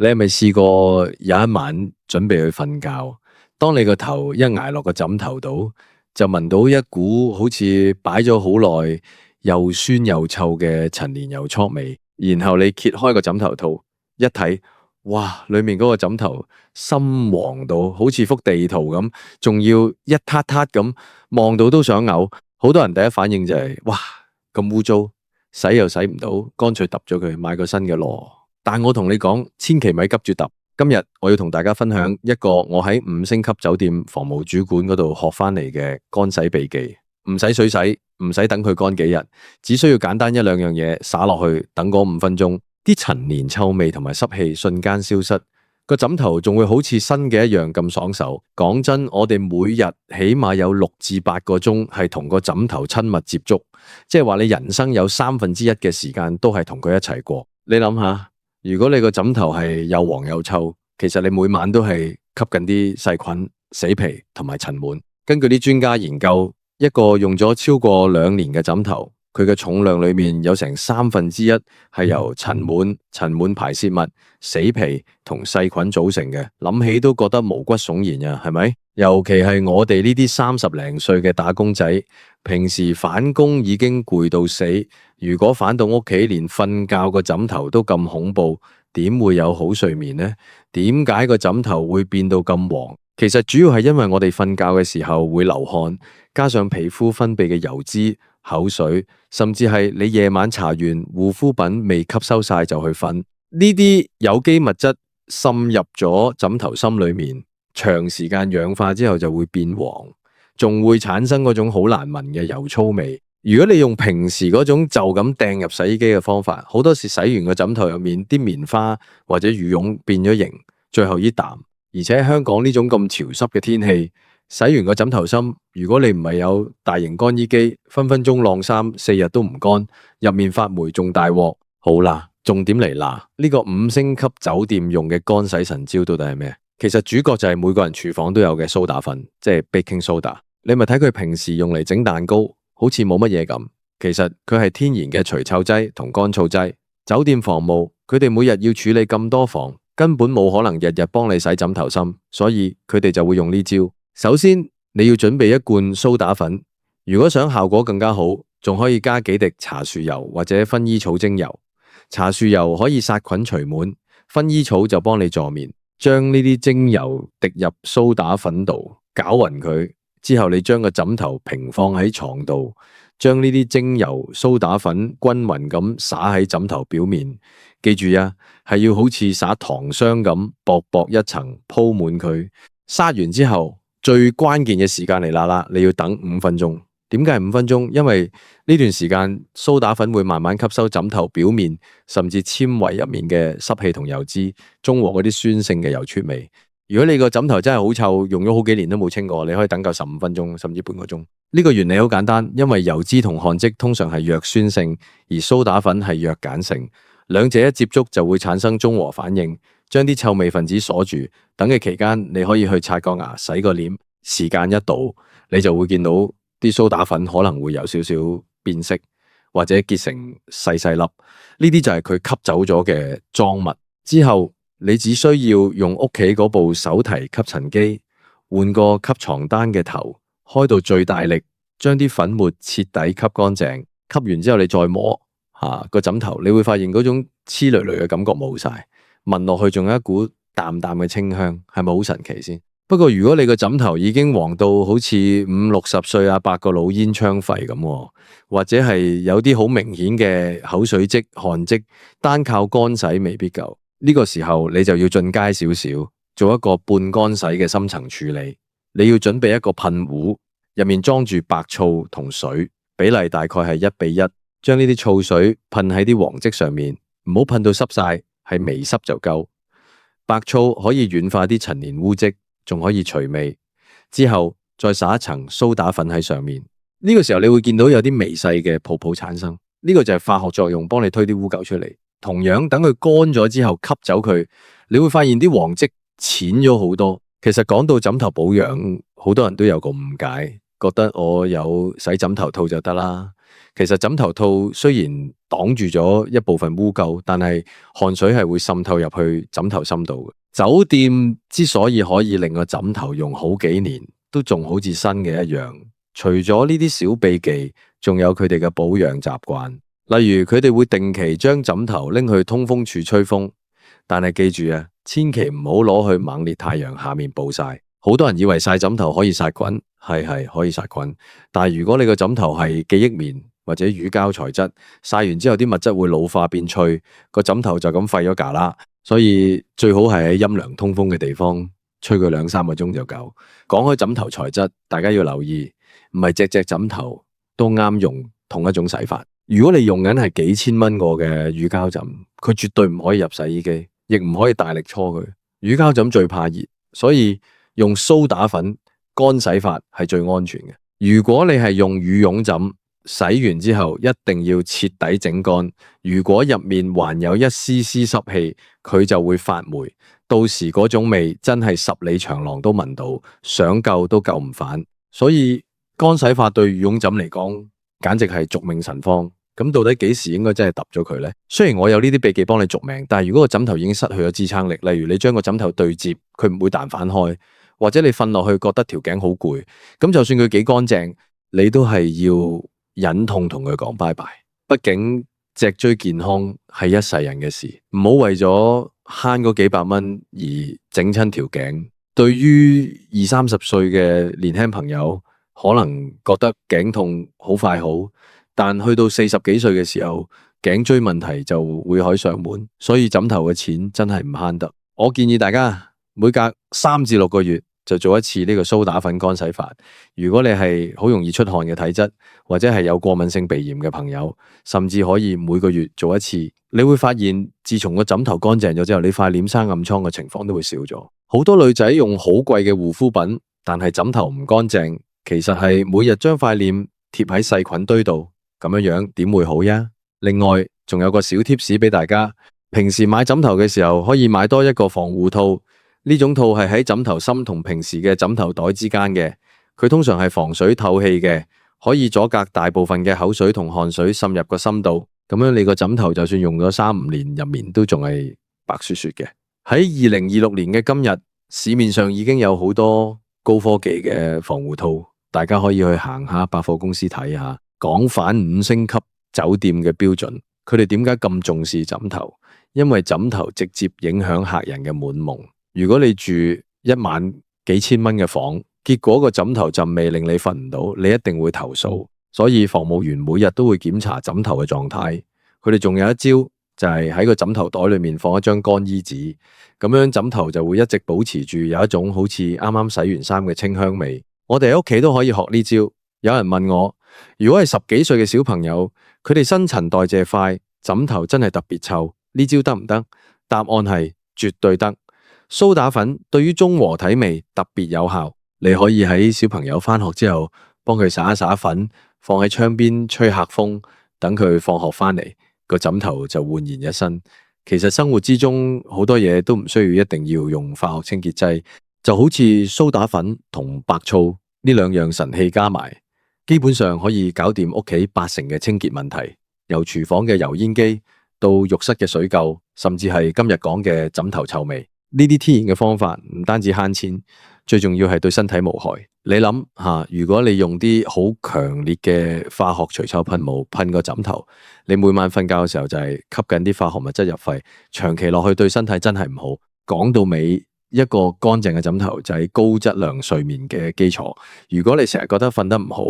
你係咪試過有一晚準備去瞓覺，當你個頭一挨落個枕頭度，就聞到一股好似擺咗好耐又酸又臭嘅陳年郵戳味，然後你揭開個枕頭套一睇，哇！裏面嗰個枕頭深黃到好似幅地圖咁，仲要一撻撻咁，望到都想嘔。好多人第一反應就係，哇！咁污糟，洗又洗唔到，乾脆揼咗佢，買個新嘅咯。但我同你講，千祈咪急住揼。今日我要同大家分享一個我喺5星級酒店房務主管嗰度學翻嚟嘅乾洗秘技，唔使水洗，唔使等佢乾幾日，只需要簡單一兩樣嘢灑落去，等嗰5分鐘，啲陳年臭味同埋濕氣瞬間消失，個枕頭仲會好似新嘅一樣咁爽手。講真，我哋每日起碼有6至8個鐘係同個枕頭親密接觸，即係話你人生有1/3嘅時間都係同佢一齊過。你諗下，如果你個枕頭係又黃又臭，其實你每晚都係吸緊啲細菌、死皮同埋塵蟎。根據啲專家研究，一個用咗超過2年嘅枕頭，佢嘅重量裏面有成1/3係由塵蟎排泄物、死皮同細菌組成嘅，諗起都覺得毛骨悚然呀，係咪？尤其係我哋呢啲30零歲嘅打工仔，平時返工已經攰到死，如果返到屋企連瞓覺個枕頭都咁恐怖，點會有好睡眠呢？點解個枕頭會變到咁黃？其實主要係因為我哋瞓覺嘅時候會流汗，加上皮膚分泌嘅油脂、口水，甚至係你夜晚搽完護膚品未吸收晒就去瞓，呢啲有機物質滲入咗枕頭芯裏面，長時間氧化之後就會變黃，仲會產生嗰種好難聞嘅油粗味。如果你用平時嗰種就咁掟入洗衣機嘅方法，好多時洗完個枕頭入面啲棉花或者羽絨變咗形，最後一啖。而且香港呢種咁潮濕嘅天氣，洗完個枕頭芯，如果你唔係有大型乾衣機，分分鐘晾3-4日都唔乾，入面發霉仲大鑊。好啦，重點嚟啦，呢個5星級酒店用嘅乾洗神招到底係咩？其實主角就係每個人廚房都有嘅蘇打粉，即係 baking soda。你咪睇佢平時用嚟整蛋糕，好似冇乜嘢咁，其實佢係天然嘅除臭劑同乾燥劑。酒店房務佢哋每日要處理咁多房，根本冇可能日日幫你洗枕頭芯，所以佢哋就會用呢招。首先你要準備一罐蘇打粉，如果想效果更加好，仲可以加幾滴茶樹油或者薰衣草精油。茶樹油可以殺菌除蟎，薰衣草就幫你助眠。將呢啲精油滴入蘇打粉度，攪勻佢之後，你將個枕頭平放喺床度，將呢啲精油蘇打粉均勻咁灑喺枕頭表面。記住呀，係要好似灑糖霜咁薄薄一層鋪滿佢。灑完之後，最關鍵嘅時間嚟啦，你要等5分鐘。點解係5分鐘？因為呢段時間蘇打粉會慢慢吸收枕頭表面甚至纖維入面嘅濕氣同油脂，中和嗰啲酸性嘅油出味。如果你個枕頭真係好臭，用咗好幾年都冇清過，你可以等夠15分鐘甚至半個鐘。呢個原理好簡單，因為油脂同汗漬通常係弱酸性，而蘇打粉係弱鹼性，兩者一接觸就會產生中和反應，將啲臭味分子鎖住。等嘅期間，你可以去刷個牙、洗個臉，時間一到，你就會見到啲蘇打粉可能會有少少變色，或者結成細細粒，呢啲就係佢吸走咗嘅髒物。之後你只需要用屋企嗰部手提吸塵機，換個吸床單嘅頭，開到最大力，將啲粉末徹底吸乾淨。吸完之後你再摸個枕頭，你會發現嗰種黐累累嘅感覺冇晒，聞落去仲有一股淡淡嘅清香，係咪好神奇先？不過如果你個枕頭已經黃到好似50-60歲阿伯個老煙槍肺咁，或者係有啲好明顯嘅口水漬、汗漬，單靠乾洗未必夠。呢個時候你就要進階少少，做一個半乾洗嘅深層處理。你要準備一個噴壺，入面裝住白醋同水，比例大概係1:1。將呢啲醋水噴喺啲黃漬上面，唔好噴到濕晒，係微濕就夠。白醋可以軟化啲陳年污漬，仲可以除味。之後再撒一層蘇打粉喺上面，呢個時候你會見到有啲微細嘅泡泡產生，呢個就係化學作用，幫你推啲污垢出嚟。同樣等佢乾咗之後吸走佢，你會發現啲黃漬淺咗好多。其實講到枕頭保養，好多人都有個誤解，覺得我有洗枕頭套就得啦。其實枕頭套雖然擋住咗一部分污垢，但係汗水係會滲透入去枕頭深度嘅。酒店之所以可以令個枕頭用好幾年，都仲好似新嘅一樣，除咗呢啲小秘技，仲有佢哋嘅保養習慣。例如佢哋會定期將枕頭拎去通風處吹風，但係記住啊，千祈唔好攞去猛烈太陽下面暴曬。好多人以為曬枕頭可以殺菌，係可以殺菌，但係如果你個枕頭係記憶棉或者乳膠材質，曬完之後啲物質會老化變脆，個枕頭就咁廢咗架啦。所以最好係喺陰涼通風嘅地方吹佢2-3個鐘就夠。講開枕頭材質，大家要留意，唔係隻隻枕頭都啱用同一種洗法。如果你用緊係幾千蚊個嘅乳膠枕，佢絕對唔可以入洗衣機，亦唔可以大力搓佢。乳膠枕最怕熱，所以用蘇打粉乾洗法係最安全嘅。如果你係用羽絨枕，洗完之後一定要徹底整乾。如果入面還有一絲絲濕氣，佢就會發霉，到時嗰種味真係十里長廊都聞到，想救都救唔返。所以乾洗法對羽絨枕嚟講，簡直係續命神方。咁到底幾時應該真係揼咗佢呢？雖然我有呢啲秘技幫你續命，但係如果個枕頭已經失去咗支撐力，例如你將個枕頭對接，佢唔會彈反開，或者你瞓落去覺得條頸好攰，咁就算佢幾乾淨，你都係要忍痛同佢講拜拜。畢竟脊椎健康係一世人嘅事，唔好為咗慳嗰幾百蚊而整親條頸。對於20-30歲嘅年輕朋友，可能覺得頸痛好快好，但去到40幾歲嘅時候，頸椎問題就會海上門，所以枕頭嘅錢真係唔慳得。我建議大家每隔3至6個月就做一次呢個蘇打粉乾洗法。如果你係好容易出汗嘅體質，或者係有過敏性鼻炎嘅朋友，甚至可以每個月做一次。你會發現，自從個枕頭乾淨咗之後，你塊臉生暗瘡嘅情況都會少咗。好多女仔用好貴嘅護膚品，但係枕頭唔乾淨，其實係每日將塊臉貼喺細菌堆度，咁樣點會好呀？另外，仲有個小貼士俾大家，平時買枕頭嘅時候可以買多一個防護套。呢種套係喺枕頭芯同平時嘅枕頭袋之間嘅，佢通常係防水透氣嘅，可以阻隔大部分嘅口水同汗水滲入個芯度。咁樣你個枕頭就算用咗3-5年，入面都仲係白雪雪嘅。喺2026年嘅今日，市面上已經有好多高科技嘅防護套，大家可以去行下百貨公司睇下。廣泛5星級酒店嘅標準，佢哋點解咁重視枕頭？因為枕頭直接影響客人嘅滿夢。如果你住一晚幾千蚊嘅房，結果個枕頭陣味令你瞓唔到，你一定會投訴。所以房務員每日都會檢查枕頭嘅狀態。佢哋仲有一招，就係喺個枕頭袋裏面放一張乾衣紙，咁樣枕頭就會一直保持住有一種好似啱啱洗完衫嘅清香味。我哋喺屋企都可以學呢招。有人問我，如果係10幾歲嘅小朋友，佢哋新陳代謝快，枕頭真係特別臭，呢招得唔得？答案係絕對得。蘇打粉對於中和體味特別有效，你可以喺小朋友返學之後幫佢灑一灑粉，放喺窗邊吹客風，等佢放學返嚟個枕頭就煥然一新。其實生活之中好多嘢都唔需要一定要用化學清潔劑，就好似蘇打粉同白醋呢2樣神器加埋，基本上可以搞掂屋企80%嘅清潔問題，由廚房嘅油煙機到浴室嘅水垢，甚至係今日講嘅枕頭臭味。呢啲天然嘅方法唔單止慳錢，最重要係對身體無害。你諗下，如果你用啲好強烈嘅化學除臭噴霧噴個枕頭，你每晚瞓覺嘅時候就係吸緊啲化學物質入肺，長期落去對身體真係唔好。講到尾，一個乾淨嘅枕頭就係高質量睡眠嘅基礎。如果你成日覺得瞓得唔好，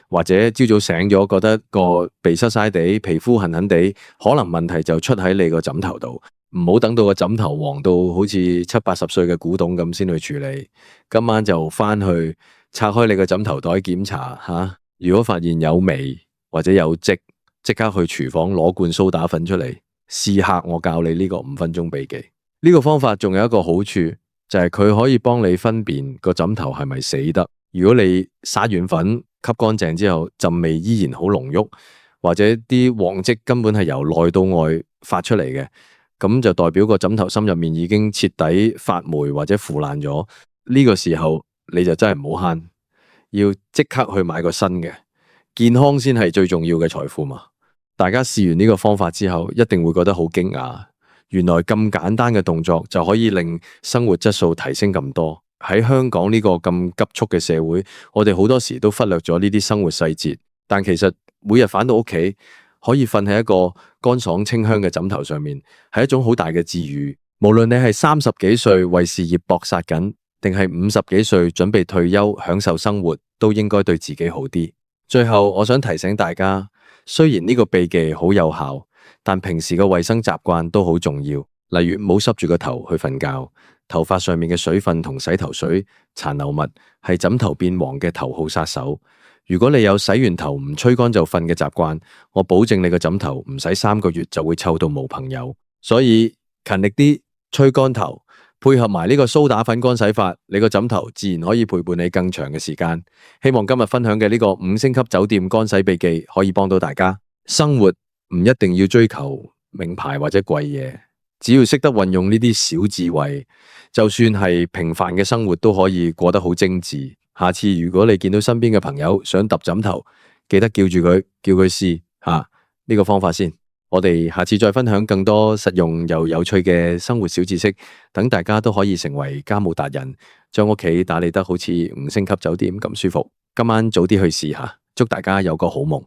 或者朝早醒咗覺得個鼻塞塞地、皮膚痕痕地，可能問題就出喺你個枕頭度。唔好等到個枕頭黃到好似70-80歲嘅古董咁先去處理。今晚就翻去拆開你個枕頭袋檢查吓，如果發現有味或者有漬，即刻去廚房攞罐蘇打粉出嚟試下。我教你呢個5分鐘秘技。呢個方法仲有一個好處，就係佢可以幫你分辨個枕頭係咪死得。如果你撒完粉吸乾淨之後陣味依然好濃郁，或者啲黃漬根本係由內到外發出嚟嘅，咁就代表個枕頭芯入面已經徹底發霉或者腐爛咗。呢個時候你就真係唔好慳，要即刻去買個新嘅。健康先係最重要嘅財富嘛。大家試完呢個方法之後，一定會覺得好驚訝，原來咁簡單嘅動作就可以令生活質素提升咁多。喺香港呢個咁急速嘅社會，我哋好多時都忽略咗呢啲生活細節，但其實每日返到屋企，可以瞓喺一個乾爽清香嘅枕頭上面，係一種好大嘅治癒。無論你係30幾歲為事業搏殺緊，定係50幾歲準備退休享受生活，都應該對自己好啲。最後，我想提醒大家，雖然呢個秘技好有效，但平時嘅衛生習慣都好重要。例如，唔好濕住個頭去瞓覺，頭髮上面嘅水分同洗頭水殘留物係枕頭變黃嘅頭號殺手。如果你有洗完頭唔吹乾就瞓嘅習慣，我保證你個枕頭唔使3個月就會臭到冇朋友。所以勤力啲，吹乾頭，配合埋呢個蘇打粉乾洗法，你個枕頭自然可以陪伴你更長嘅時間。希望今日分享嘅呢個5星級酒店乾洗秘技可以幫到大家。生活唔一定要追求名牌或者貴嘢，只要識得運用呢啲小智慧，就算係平凡嘅生活都可以過得好精緻。下次如果你見到身邊嘅朋友想揼枕頭，記得叫住佢，叫佢試下呢個方法先。我哋下次再分享更多實用又有趣嘅生活小知識，等大家都可以成為家務達人，將屋企打理得好似5星級酒店咁舒服。今晚早啲去試下，祝大家有個好夢。